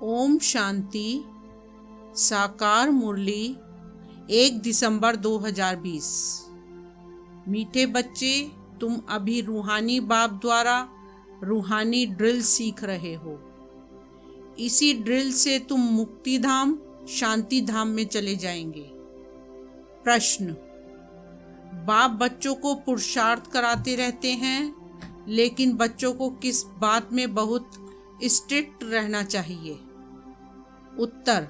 ओम शांति। साकार मुरली 1 दिसंबर 2020। मीठे बच्चे, तुम अभी रूहानी बाप द्वारा रूहानी ड्रिल सीख रहे हो। इसी ड्रिल से तुम मुक्ति धाम, शांति धाम में चले जाएंगे। प्रश्न: बाप बच्चों को पुरुषार्थ कराते रहते हैं, लेकिन बच्चों को किस बात में बहुत स्ट्रिक्ट रहना चाहिए? उत्तर: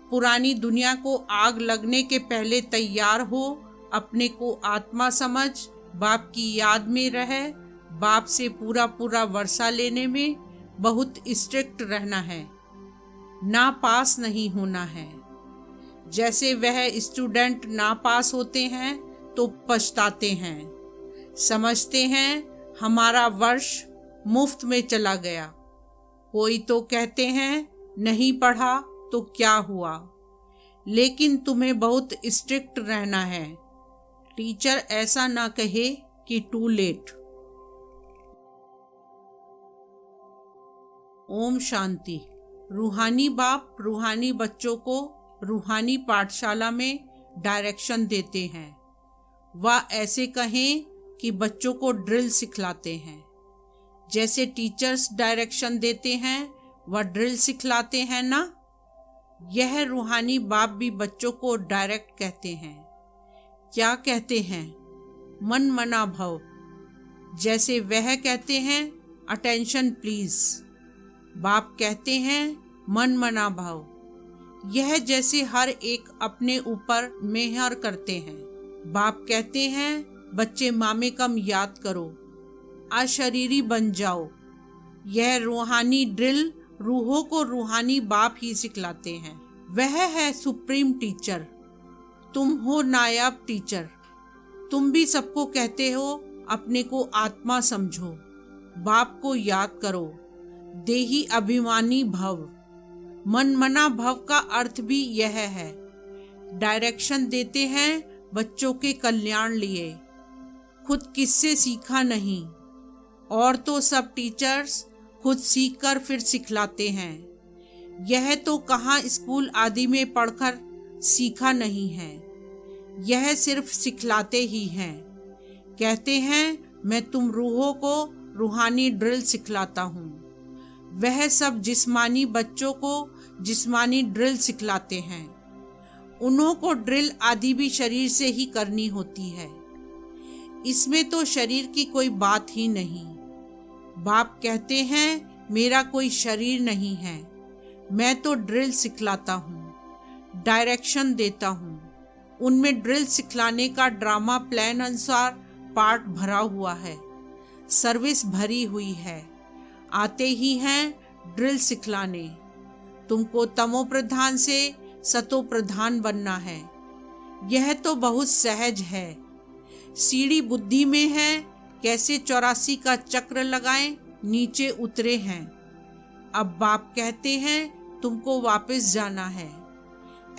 पुरानी दुनिया को आग लगने के पहले तैयार हो, अपने को आत्मा समझ, बाप की याद में रहे, बाप से पूरा वर्षा लेने में बहुत स्ट्रिक्ट रहना है, ना पास नहीं होना है। जैसे वह स्टूडेंट ना पास होते हैं तो पछताते हैं, समझते हैं हमारा वर्ष मुफ्त में चला गया। कोई तो कहते हैं नहीं पढ़ा तो क्या हुआ, लेकिन तुम्हें बहुत स्ट्रिक्ट रहना है। टीचर ऐसा ना कहे कि टू लेट। ओम शांति। रूहानी बाप रूहानी बच्चों को रूहानी पाठशाला में डायरेक्शन देते हैं। वह ऐसे कहें कि बच्चों को ड्रिल सिखलाते हैं। जैसे टीचर्स डायरेक्शन देते हैं, वह ड्रिल सिखलाते हैं ना। यह रूहानी बाप भी बच्चों को डायरेक्ट कहते हैं। क्या कहते हैं? मन मना भव। जैसे वह कहते हैं अटेंशन प्लीज, बाप कहते हैं मन मना भव। यह जैसे हर एक अपने ऊपर मेहर करते हैं। बाप कहते हैं बच्चे मामे कम याद करो, अशरीरी बन जाओ। यह रूहानी ड्रिल रूहों को रूहानी बाप ही सिखलाते हैं। वह है सुप्रीम टीचर। तुम हो नायाब टीचर। तुम भी सबको कहते हो अपने को आत्मा समझो, बाप को याद करो, देही अभिमानी भव। मन मना भव का अर्थ भी यह है। डायरेक्शन देते हैं बच्चों के कल्याण लिए, खुद किससे सीखा नहीं। और तो सब टीचर्स खुद सीखकर फिर सिखलाते हैं। यह तो कहाँ स्कूल आदि में पढ़कर सीखा नहीं है, यह सिर्फ सिखलाते ही हैं। कहते हैं मैं तुम रूहों को रूहानी ड्रिल सिखलाता हूँ। वह सब जिस्मानी बच्चों को जिस्मानी ड्रिल सिखलाते हैं। उन्हों को ड्रिल आदि भी शरीर से ही करनी होती है। इसमें तो शरीर की कोई बात ही नहीं। बाप कहते हैं मेरा कोई शरीर नहीं है, मैं तो ड्रिल सिखलाता हूँ, डायरेक्शन देता हूँ। उनमें ड्रिल सिखलाने का ड्रामा प्लान अनुसार पार्ट भरा हुआ है, सर्विस भरी हुई है। आते ही हैं ड्रिल सिखलाने। तुमको तमो प्रधान से सतो प्रधान बनना है। यह तो बहुत सहज है। सीढ़ी बुद्धि में है, कैसे 84 का चक्र लगाएं, नीचे उतरे हैं। अब बाप कहते हैं तुमको वापस जाना है।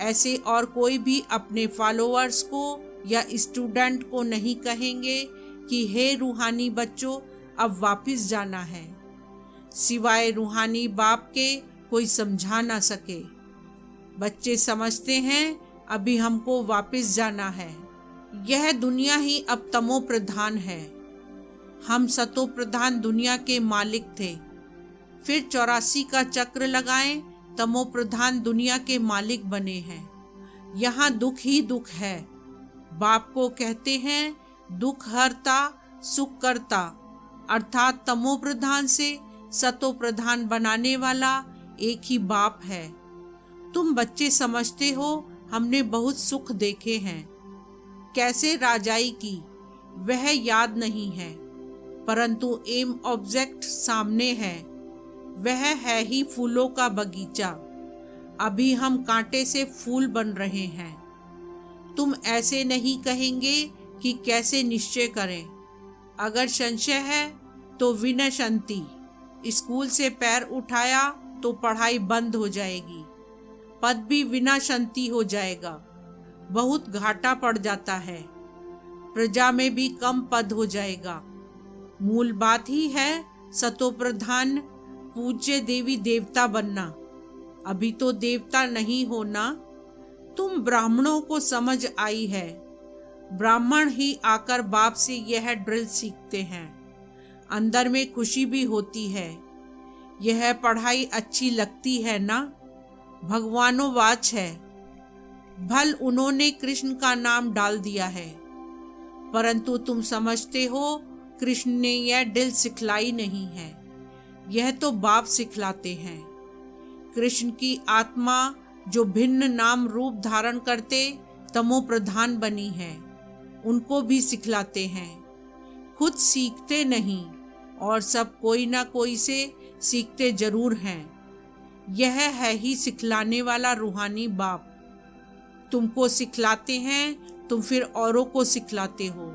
ऐसे और कोई भी अपने फॉलोअर्स को या स्टूडेंट को नहीं कहेंगे कि हे रूहानी बच्चों अब वापस जाना है, सिवाय रूहानी बाप के कोई समझा ना सके। बच्चे समझते हैं अभी हमको वापस जाना है। यह दुनिया ही अब तमो प्रधान है। हम सतो प्रधान दुनिया के मालिक थे, फिर 84 का चक्र लगाएं, तमो प्रधान दुनिया के मालिक बने हैं। यहाँ दुख ही दुख है। बाप को कहते हैं दुख हरता सुख करता, अर्थात तमो प्रधान से सतो प्रधान बनाने वाला एक ही बाप है। तुम बच्चे समझते हो हमने बहुत सुख देखे हैं, कैसे राजाई की वह याद नहीं है, परंतु एम ऑब्जेक्ट सामने है। वह है ही फूलों का बगीचा। अभी हम कांटे से फूल बन रहे हैं। तुम ऐसे नहीं कहेंगे कि कैसे निश्चय करें। अगर संशय है तो विनशंति, स्कूल से पैर उठाया तो पढ़ाई बंद हो जाएगी, पद भी विनाशंति हो जाएगा, बहुत घाटा पड़ जाता है, प्रजा में भी कम पद हो जाएगा। मूल बात ही है सतो प्रधान पूज्य देवी देवता बनना, अभी तो देवता नहीं होना। तुम ब्राह्मणों को समझ आई है, ब्राह्मण ही आकर बाप से यह ड्रिल सीखते हैं। अंदर में खुशी भी होती है। यह पढ़ाई अच्छी लगती है ना? भगवानोवाच है। भल उन्होंने कृष्ण का नाम डाल दिया है, परंतु तुम समझते हो कृष्ण ने यह ड्रिल सिखलाई नहीं है, यह तो बाप सिखलाते हैं। कृष्ण की आत्मा जो भिन्न नाम रूप धारण करते तमो प्रधान बनी है, उनको भी सिखलाते हैं। खुद सीखते नहीं और सब कोई ना कोई से सीखते जरूर हैं। यह है ही सिखलाने वाला रूहानी बाप। तुमको सिखलाते हैं, तुम फिर औरों को सिखलाते हो।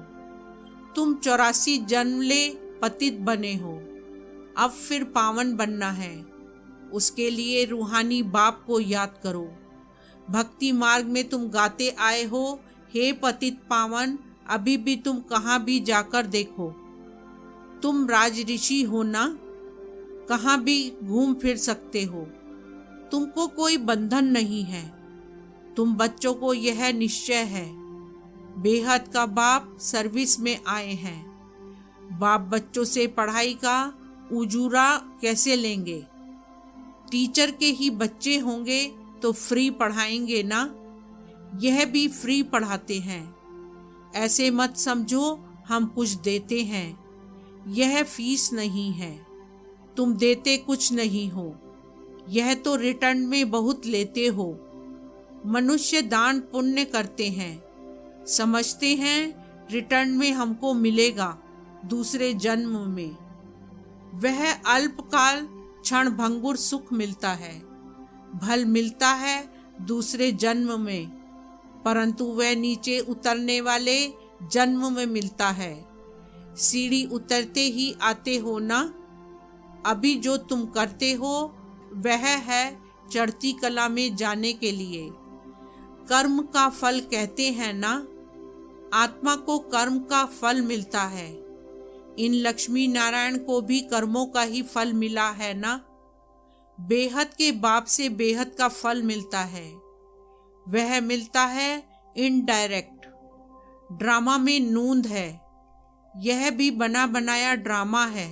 तुम 84 जन्म ले पतित बने हो, अब फिर पावन बनना है। उसके लिए रूहानी बाप को याद करो। भक्ति मार्ग में तुम गाते आए हो, हे पतित पावन, अभी भी तुम कहाँ भी जाकर देखो। तुम राज ऋषि हो ना, कहाँ भी घूम फिर सकते हो। तुमको कोई बंधन नहीं है। तुम बच्चों को यह निश्चय है, बेहद का बाप सर्विस में आए हैं। बाप बच्चों से पढ़ाई का उजूरा कैसे लेंगे? टीचर के ही बच्चे होंगे तो फ्री पढ़ाएंगे ना? यह भी फ्री पढ़ाते हैं। ऐसे मत समझो हम कुछ देते हैं, यह फीस नहीं है। तुम देते कुछ नहीं हो, यह तो रिटर्न में बहुत लेते हो। मनुष्य दान पुण्य करते हैं, समझते हैं रिटर्न में हमको मिलेगा दूसरे जन्म में। वह अल्पकाल क्षण भंगुर सुख मिलता है, भल मिलता है दूसरे जन्म में, परंतु वह नीचे उतरने वाले जन्म में मिलता है। सीढ़ी उतरते ही आते हो ना? अभी जो तुम करते हो वह है चढ़ती कला में जाने के लिए। कर्म का फल कहते हैं ना, आत्मा को कर्म का फल मिलता है। इन लक्ष्मी नारायण को भी कर्मों का ही फल मिला है ना। बेहद के बाप से बेहद का फल मिलता है, वह मिलता है इनडायरेक्ट। ड्रामा में नूंद है, यह भी बना बनाया ड्रामा है।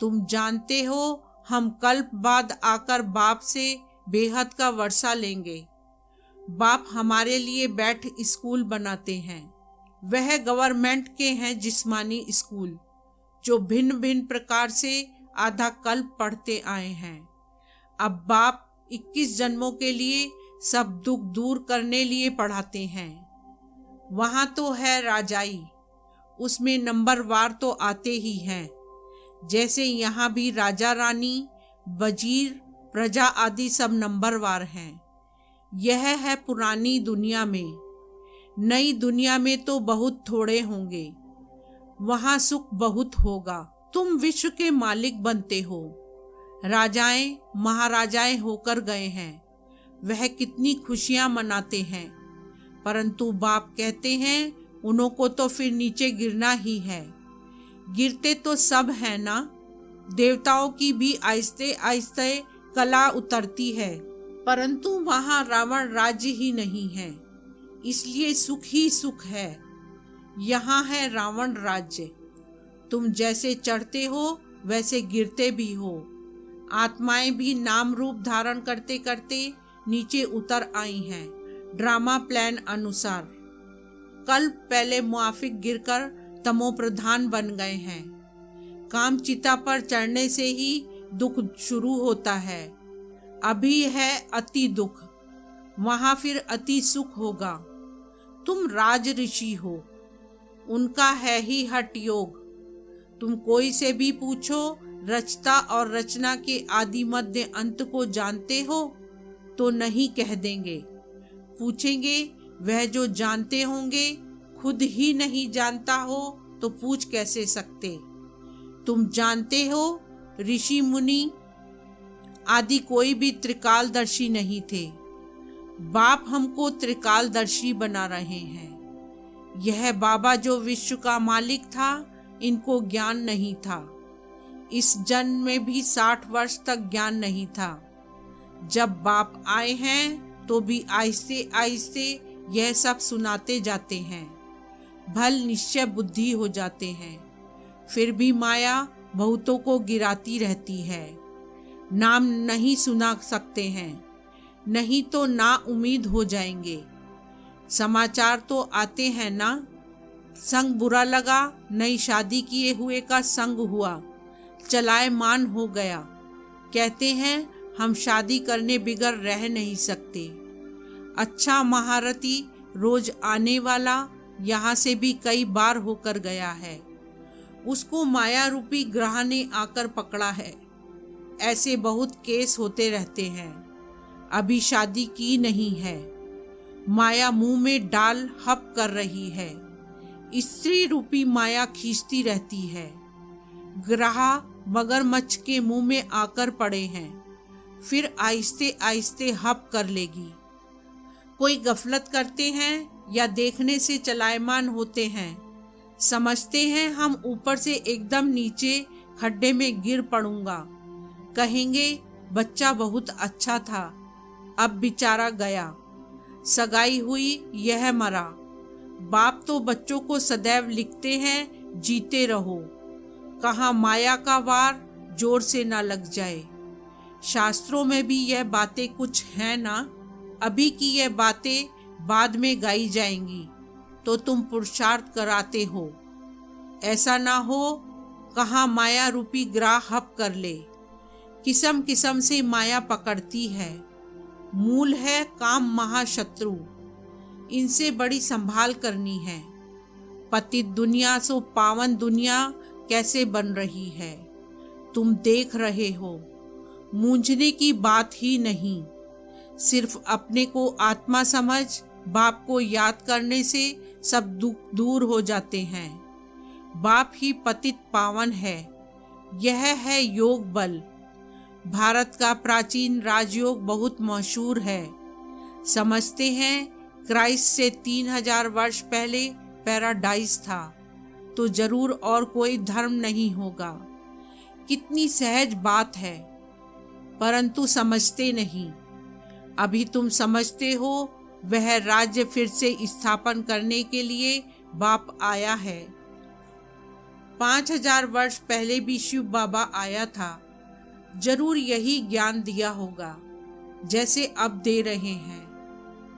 तुम जानते हो हम कल्प बाद आकर बाप से बेहद का वर्षा लेंगे। बाप हमारे लिए बैठ स्कूल बनाते हैं। वह गवर्नमेंट के हैं जिस्मानी स्कूल, जो भिन्न भिन्न प्रकार से आधा कल्प पढ़ते आए हैं। अब बाप 21 जन्मों के लिए सब दुख दूर करने लिए पढ़ाते हैं। वहाँ तो है राजाई, उसमें नंबरवार तो आते ही हैं। जैसे यहाँ भी राजा रानी, वजीर, प्रजा आदि सब नंबरवार हैं। यह है पुरानी दुनिया में। नई दुनिया में तो बहुत थोड़े होंगे, वहाँ सुख बहुत होगा। तुम विश्व के मालिक बनते हो, राजाएं महाराजाएं होकर गए हैं। वह कितनी खुशियाँ मनाते हैं, परंतु बाप कहते हैं उनको तो फिर नीचे गिरना ही है। गिरते तो सब है ना। देवताओं की भी आहिस्ते आहिस्ते कला उतरती है, परंतु वहाँ रावण राज्य ही नहीं है, इसलिए सुख ही सुख है। यहाँ है रावण राज्य। तुम जैसे चढ़ते हो वैसे गिरते भी हो। आत्माएं भी नाम रूप धारण करते करते नीचे उतर आई हैं, ड्रामा प्लान अनुसार। कल पहले मुआफिक गिरकर तमो प्रधान बन गए हैं। काम चिता पर चढ़ने से ही दुख शुरू होता है। अभी है अति दुख, वहाँ फिर अति सुख होगा। तुम राज ऋषि हो, उनका है ही हठ योग। तुम कोई से भी पूछो रचता और रचना के आदि मध्य अंत को जानते हो तो नहीं कह देंगे। पूछेंगे वह जो जानते होंगे खुद ही नहीं जानता हो तो पूछ कैसे सकते। तुम जानते हो ऋषि मुनि आदि कोई भी त्रिकालदर्शी नहीं थे। बाप हमको त्रिकालदर्शी बना रहे हैं। यह बाबा जो विश्व का मालिक था, इनको ज्ञान नहीं था, इस जन्म में भी 60 वर्ष तक ज्ञान नहीं था। जब बाप आए हैं तो भी आहिस्ते आहिस्ते यह सब सुनाते जाते हैं। भल निश्चय बुद्धि हो जाते हैं। फिर भी माया बहुतों को गिराती रहती है। नाम नहीं सुना सकते हैं, नहीं तो ना उम्मीद हो जाएंगे। समाचार तो आते हैं ना, संग बुरा लगा, नई शादी किए हुए का संग हुआ, चलायमान हो गया। कहते हैं हम शादी करने बिगर रह नहीं सकते। अच्छा महारथी रोज आने वाला यहाँ से भी कई बार होकर गया है। उसको माया रूपी ग्रह ने आकर पकड़ा है। ऐसे बहुत केस होते रहते हैं। अभी शादी की नहीं है। माया मुंह में डाल हप कर रही है। स्त्री रूपी माया खींचती रहती है। ग्रह मगरमच्छ के मुंह में आकर पड़े हैं, फिर आहिस्ते आहिस्ते हप कर लेगी। कोई गफलत करते हैं या देखने से चलायमान होते हैं, समझते हैं हम ऊपर से एकदम नीचे खड्डे में गिर पड़ूंगा। कहेंगे बच्चा बहुत अच्छा था, अब बेचारा गया, सगाई हुई, यह मरा। बाप तो बच्चों को सदैव लिखते हैं जीते रहो, कहाँ माया का वार जोर से ना लग जाए। शास्त्रों में भी यह बातें कुछ हैं ना। अभी की यह बातें बाद में गाई जाएंगी तो तुम पुरुषार्थ कराते हो। ऐसा ना हो कहाँ माया रूपी ग्रह हप कर ले। किस्म किस्म से माया पकड़ती है। मूल है काम महाशत्रु, इनसे बड़ी संभाल करनी है। पतित दुनिया सो पावन दुनिया कैसे बन रही है, तुम देख रहे हो। मूंझने की बात ही नहीं, सिर्फ अपने को आत्मा समझ बाप को याद करने से सब दुख दूर हो जाते हैं। बाप ही पतित पावन है, यह है योग बल। भारत का प्राचीन राजयोग बहुत मशहूर है। समझते हैं क्राइस्ट से 3000 वर्ष पहले पैराडाइज था, तो जरूर और कोई धर्म नहीं होगा। कितनी सहज बात है, परंतु समझते नहीं। अभी तुम समझते हो, वह राज्य फिर से स्थापन करने के लिए बाप आया है। 5000 वर्ष पहले भी शिव बाबा आया था, जरूर यही ज्ञान दिया होगा जैसे अब दे रहे हैं।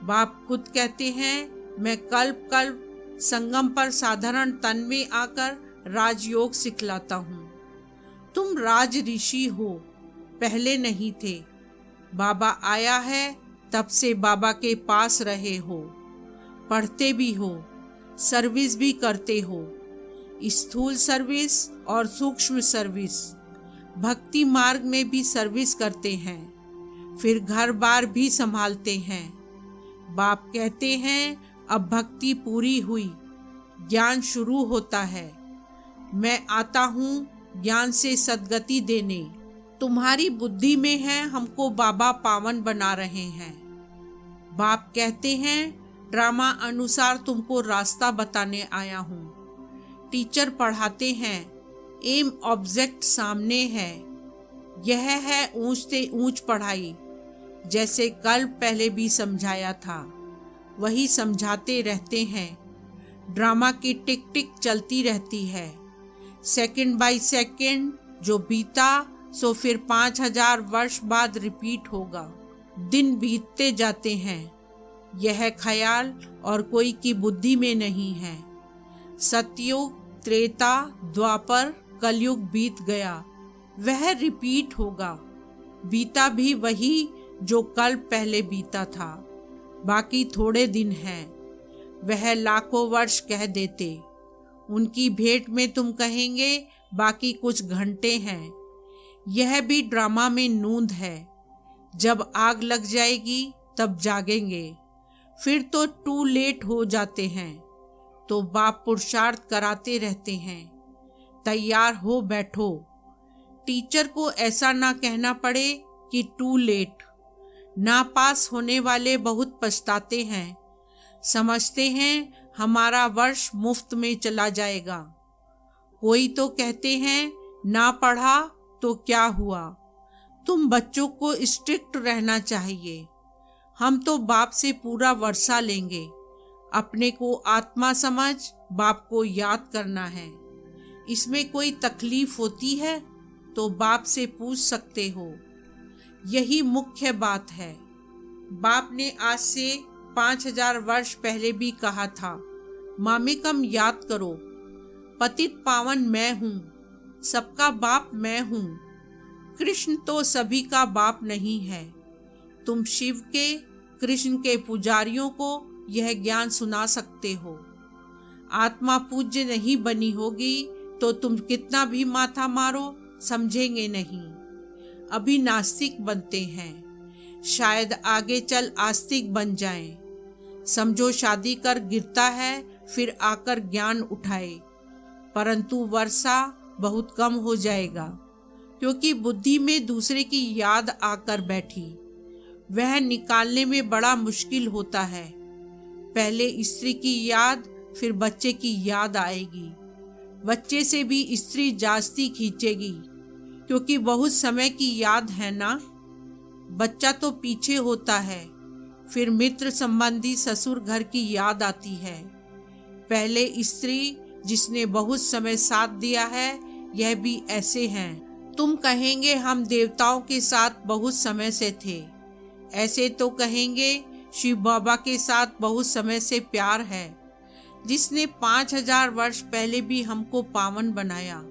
बाप खुद कहते हैं मैं कल्प कल्प संगम पर साधारण तन में आकर राजयोग सिखलाता हूँ। तुम राज ऋषि हो, पहले नहीं थे। बाबा आया है तब से बाबा के पास रहे हो, पढ़ते भी हो, सर्विस भी करते हो, स्थूल सर्विस और सूक्ष्म सर्विस। भक्ति मार्ग में भी सर्विस करते हैं, फिर घर बार भी संभालते हैं। बाप कहते हैं अब भक्ति पूरी हुई, ज्ञान शुरू होता है। मैं आता हूँ ज्ञान से सद्गति देने। तुम्हारी बुद्धि में है हमको बाबा पावन बना रहे हैं। बाप कहते हैं ड्रामा अनुसार तुमको रास्ता बताने आया हूँ। टीचर पढ़ाते हैं, एम ऑब्जेक्ट सामने है। यह है ऊंच से ऊंच पढ़ाई, जैसे कल पहले भी समझाया था वही समझाते रहते हैं। ड्रामा की टिक टिक चलती रहती है, सेकंड बाय सेकंड। जो बीता सो फिर 5000 वर्ष बाद रिपीट होगा। दिन बीतते जाते हैं, यह ख्याल और कोई की बुद्धि में नहीं है। सतयुग, त्रेता, द्वापर, कलयुग बीत गया, वह रिपीट होगा। बीता भी वही जो कल पहले बीता था, बाकी थोड़े दिन हैं। वह लाखों वर्ष कह देते, उनकी भेंट में तुम कहेंगे बाकी कुछ घंटे हैं। यह भी ड्रामा में नूंद है। जब आग लग जाएगी तब जागेंगे, फिर तो टू लेट हो जाते हैं। तो बाप पुरुषार्थ कराते रहते हैं, तैयार हो बैठो। टीचर को ऐसा ना कहना पड़े कि टू लेट। ना पास होने वाले बहुत पछताते हैं, समझते हैं हमारा वर्ष मुफ्त में चला जाएगा। कोई तो कहते हैं ना पढ़ा तो क्या हुआ, तुम बच्चों को स्ट्रिक्ट रहना चाहिए। हम तो बाप से पूरा वर्षा लेंगे। अपने को आत्मा समझ बाप को याद करना है। इसमें कोई तकलीफ होती है तो बाप से पूछ सकते हो। यही मुख्य बात है। बाप ने आज से 5000 वर्ष पहले भी कहा था, मामेकम याद करो, पतित पावन मैं हूँ, सबका बाप मैं हूँ। कृष्ण तो सभी का बाप नहीं है। तुम शिव के, कृष्ण के पुजारियों को यह ज्ञान सुना सकते हो। आत्मा पूज्य नहीं बनी होगी तो तुम कितना भी माथा मारो समझेंगे नहीं। अभी नास्तिक बनते हैं, शायद आगे चल आस्तिक बन जाएं। समझो शादी कर गिरता है फिर आकर ज्ञान उठाए, परंतु वर्षा बहुत कम हो जाएगा क्योंकि बुद्धि में दूसरे की याद आकर बैठी। वह निकालने में बड़ा मुश्किल होता है। पहले स्त्री की याद फिर बच्चे की याद आएगी। बच्चे से भी स्त्री जास्ती खींचेगी क्योंकि बहुत समय की याद है ना। बच्चा तो पीछे होता है, फिर मित्र संबंधी ससुर घर की याद आती है। पहले स्त्री जिसने बहुत समय साथ दिया है, यह भी ऐसे हैं। तुम कहेंगे हम देवताओं के साथ बहुत समय से थे। ऐसे तो कहेंगे शिव बाबा के साथ बहुत समय से प्यार है, जिसने 5000 वर्ष पहले भी हमको पावन बनाया।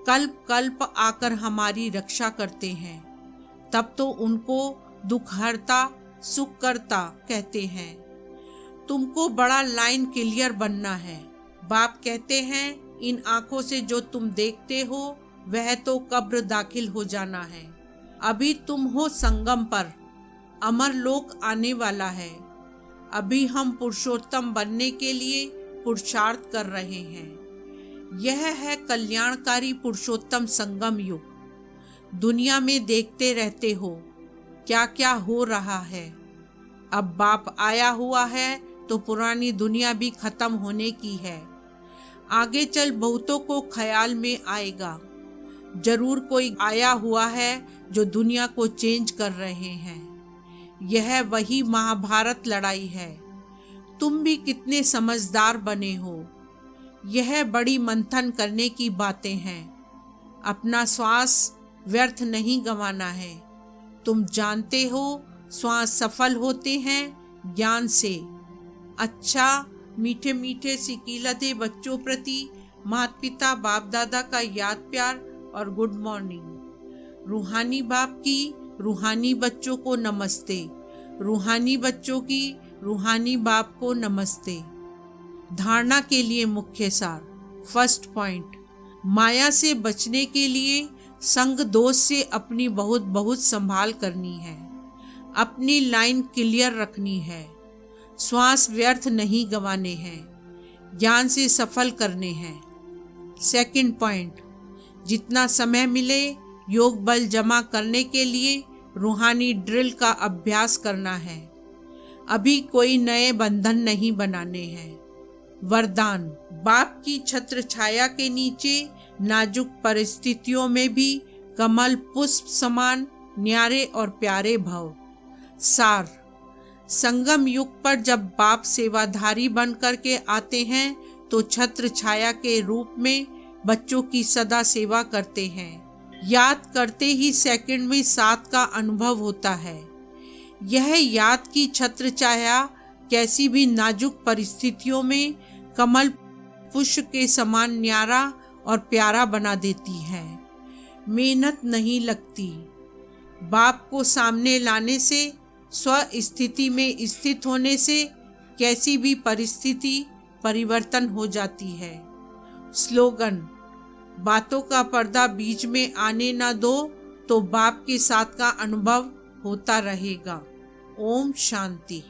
कल्प कल्प आकर हमारी रक्षा करते हैं, तब तो उनको दुखहर्ता सुख करता कहते हैं। तुमको बड़ा लाइन क्लियर बनना है। बाप कहते हैं इन आंखों से जो तुम देखते हो वह तो कब्र दाखिल हो जाना है। अभी तुम हो संगम पर, अमर लोक आने वाला है। अभी हम पुरुषोत्तम बनने के लिए पुरुषार्थ कर रहे हैं। यह है कल्याणकारी पुरुषोत्तम संगम युग। दुनिया में देखते रहते हो क्या क्या हो रहा है। अब बाप आया हुआ है तो पुरानी दुनिया भी खत्म होने की है। आगे चल बहुतों को ख्याल में आएगा, जरूर कोई आया हुआ है जो दुनिया को चेंज कर रहे हैं। यह वही महाभारत लड़ाई है। तुम भी कितने समझदार बने हो। यह बड़ी मंथन करने की बातें हैं। अपना श्वास व्यर्थ नहीं गंवाना है। तुम जानते हो श्वास सफल होते हैं ज्ञान से। अच्छा, मीठे मीठे सिकीलते बच्चों प्रति माता पिता बाप दादा का याद प्यार और गुड मॉर्निंग। रूहानी बाप की रूहानी बच्चों को नमस्ते। रूहानी बच्चों की रूहानी बाप को नमस्ते। धारणा के लिए मुख्य सार। फर्स्ट पॉइंट, माया से बचने के लिए संग दोष से अपनी बहुत बहुत संभाल करनी है। अपनी लाइन क्लियर रखनी है। श्वास व्यर्थ नहीं गंवाने हैं, ज्ञान से सफल करने हैं। सेकंड पॉइंट, जितना समय मिले योग बल जमा करने के लिए रूहानी ड्रिल का अभ्यास करना है। अभी कोई नए बंधन नहीं बनाने हैं। वरदान, बाप की छत्र छाया के नीचे नाजुक परिस्थितियों में भी कमल पुष्प समान न्यारे और प्यारे भव। सार, संगम युग पर जब बाप सेवाधारी बन करके आते हैं तो छत्र छाया के रूप में बच्चों की सदा सेवा करते हैं। याद करते ही सेकंड में साथ का अनुभव होता है। यह याद की छत्र छाया कैसी भी नाजुक परिस्थितियों में कमल पुष्प के समान न्यारा और प्यारा बना देती है। मेहनत नहीं लगती। बाप को सामने लाने से, स्व स्थिति में स्थित होने से कैसी भी परिस्थिति परिवर्तन हो जाती है। स्लोगन, बातों का पर्दा बीच में आने न दो तो बाप के साथ का अनुभव होता रहेगा। ओम शांति।